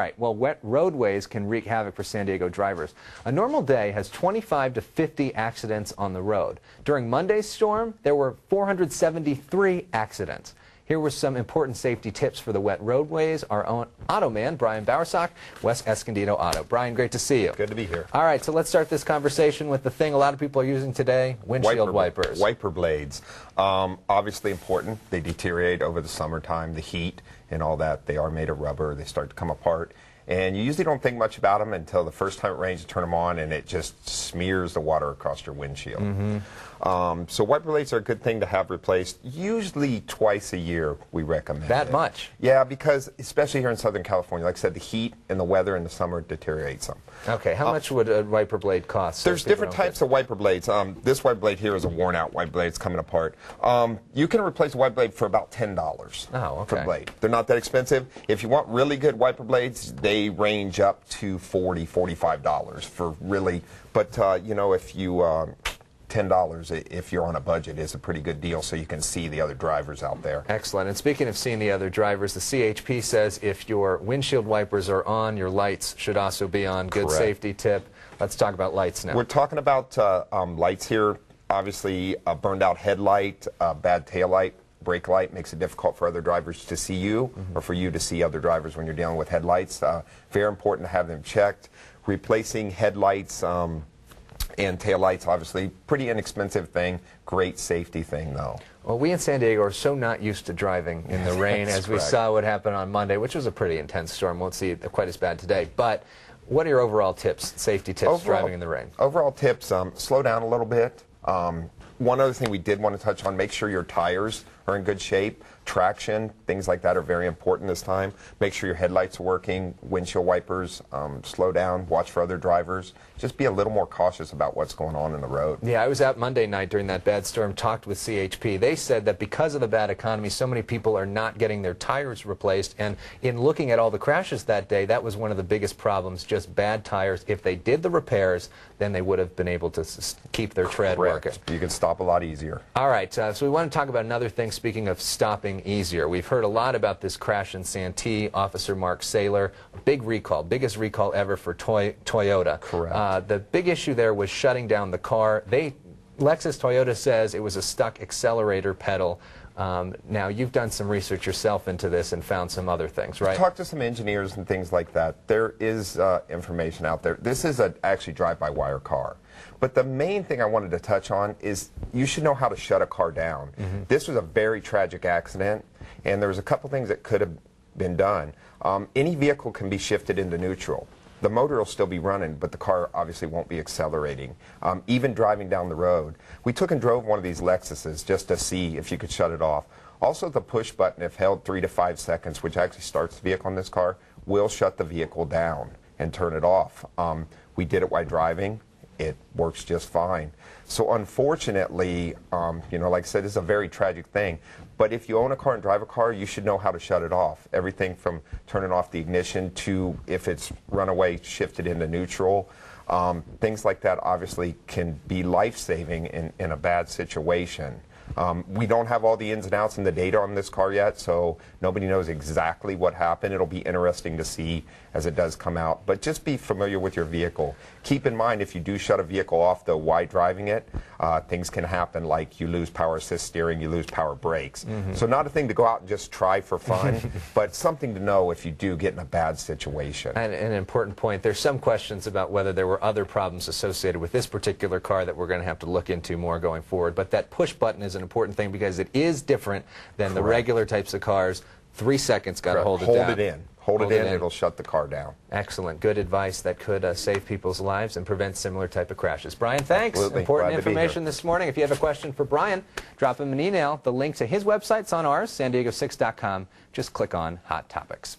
All right, well, wet roadways can wreak havoc for San Diego drivers. A normal day has 25 to 50 accidents on the road. During Monday's storm, there were 473 accidents. Here were some important safety tips for the wet roadways. Our own auto man, Brian Bowersock, West Escondido Auto. Brian, great to see you. Good to be here. All right, so let's start this conversation with the thing a lot of people are using today, windshield wipers. Wiper blades. Obviously important. They deteriorate over the summertime, the heat and all that. They are made of rubber. They start to come apart. And you usually don't think much about them until the first time it rains, you turn them on, and it just smears the water across your windshield. So wiper blades are a good thing to have replaced. Usually twice a year, we recommend That much? Yeah, because especially here in Southern California, like I said, the heat and the weather in the summer deteriorates them. Okay, how much would a wiper blade cost? There's different types of wiper blades. This wiper blade here is a worn-out wiper blade. It's coming apart. You can replace a wiper blade for about $10 for the blade. They're not that expensive. If you want really good wiper blades, they range up to $40, $45 for really. But you know, if you $10 if you're on a budget is a pretty good deal, so you can see the other drivers out there. Excellent. And speaking of seeing the other drivers, the CHP says if your windshield wipers are on, your lights should also be on. Good Correct. Safety tip. Let's talk about lights now. We're talking about lights here. Obviously, a burned out headlight, a bad taillight, brake light makes it difficult for other drivers to see you or for you to see other drivers when you're dealing with headlights. Very important to have them checked. Replacing headlights and taillights, obviously, pretty inexpensive thing. Great safety thing, though. Well, we in San Diego are so not used to driving in the rain, as we saw what happened on Monday, which was a pretty intense storm. Won't see it quite as bad today. But what are your overall tips, safety tips, driving in the rain? Overall tips, slow down a little bit. One other thing we did want to touch on, make sure your tires are in good shape. Traction, things like that are very important this time. Make sure your headlights are working, windshield wipers, slow down, watch for other drivers. Just be a little more cautious about what's going on in the road. Yeah, I was out Monday night during that bad storm, talked with CHP. They said that because of the bad economy, so many people are not getting their tires replaced. And in looking at all the crashes that day, that was one of the biggest problems, just bad tires. If they did the repairs, then they would have been able to keep their tread working. You can stop a lot easier. All right, so we want to talk about another thing, speaking of stopping easier. We've heard a lot about this crash in Santee. Officer Mark Saylor, big recall, biggest recall ever for Toyota. Correct. The big issue there was shutting down the car. Lexus Toyota says it was a stuck accelerator pedal. Now, you've done some research yourself into this and found some other things, right? Talk to some engineers and things like that. There is information out there. This is a actually drive-by-wire car. But the main thing I wanted to touch on is you should know how to shut a car down. This was a very tragic accident, and there was a couple things that could have been done. Any vehicle can be shifted into neutral. The motor will still be running, but the car obviously won't be accelerating. Even driving down the road. We took and drove one of these Lexuses just to see if you could shut it off. Also, the push button, if held 3 to 5 seconds, which actually starts the vehicle on this car, will shut the vehicle down and turn it off. We did it while driving. It works just fine. So unfortunately, you know, like I said, it's a very tragic thing. But if you own a car and drive a car, you should know how to shut it off. Everything from turning off the ignition to, if it's runaway, shift it into neutral. Things like that obviously can be life-saving in a bad situation. We don't have all the ins and outs and the data on this car yet, so nobody knows exactly what happened. It'll be interesting to see as it does come out. But just be familiar with your vehicle. Keep in mind, if you do shut a vehicle off, though, while driving it, things can happen like you lose power assist steering, you lose power brakes. So not a thing to go out and just try for fun, but something to know if you do get in a bad situation. And an important point, there's some questions about whether there were other problems associated with this particular car that we're going to have to look into more going forward. But that push button is an important thing because it is different than the regular types of cars. 3 seconds, got to hold it down. Hold it in, it'll shut the car down. Excellent. Good advice that could save people's lives and prevent similar type of crashes. Brian, thanks. Absolutely. Important information this morning. If you have a question for Brian, drop him an email. The link to his website's on ours, san diego6.com. Just click on Hot Topics.